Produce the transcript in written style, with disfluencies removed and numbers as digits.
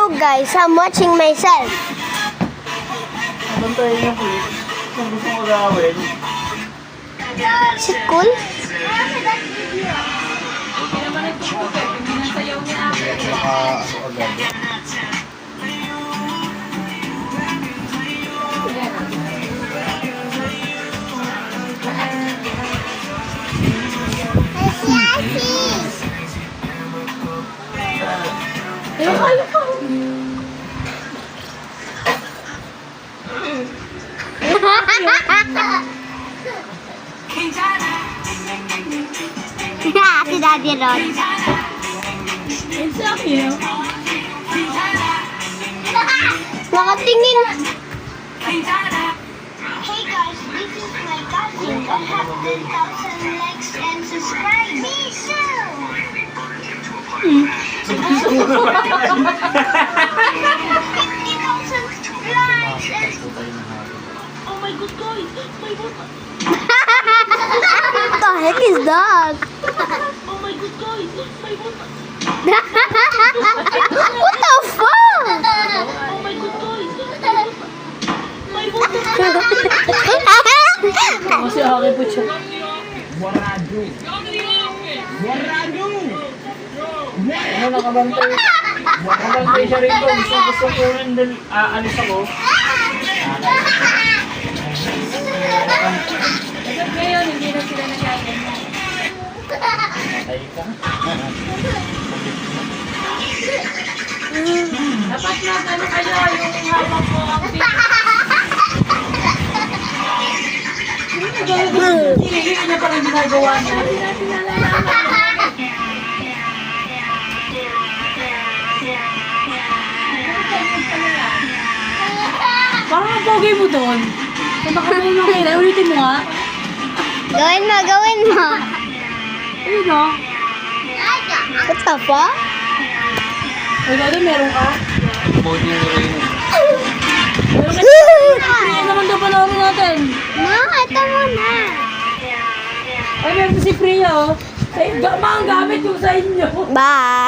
Hello guys, I'm watching myself. Bantayan niya po. Kung gusto mo gawin. Is it cool? Si Daddy Ron. It's up you. Nakatingin. Hey guys, this is my cousin. I have 10,000 likes and subscribe. Me too. 50,000 likes and oh my god guys, my god. What the heck is that? Oh my god guys, my god. What the fuck? Oh my god guys, my god. Kasi akin po siya. Ano nakabantay? Nakabantay siya rito. Gusto ko rin din alis ako. Ngayon, hindi na sila nagkain. Patay ka. Dapat na ano kayo yung hawak ko ang hindi niya parang ginagawa niya. Hindi natin nalalaman. Parang ang pogi mo doon. Kung nakamulong kayo, ulitin mo nga. Gawin mo. Ayun o. What the fuck? Ay, doon meron ka? Body rin. Meron ka? Kaya naman daw panoorin natin. Ma, ito muna. Ay, meron si Priya o. Mga gamit yung sa inyo. Bye.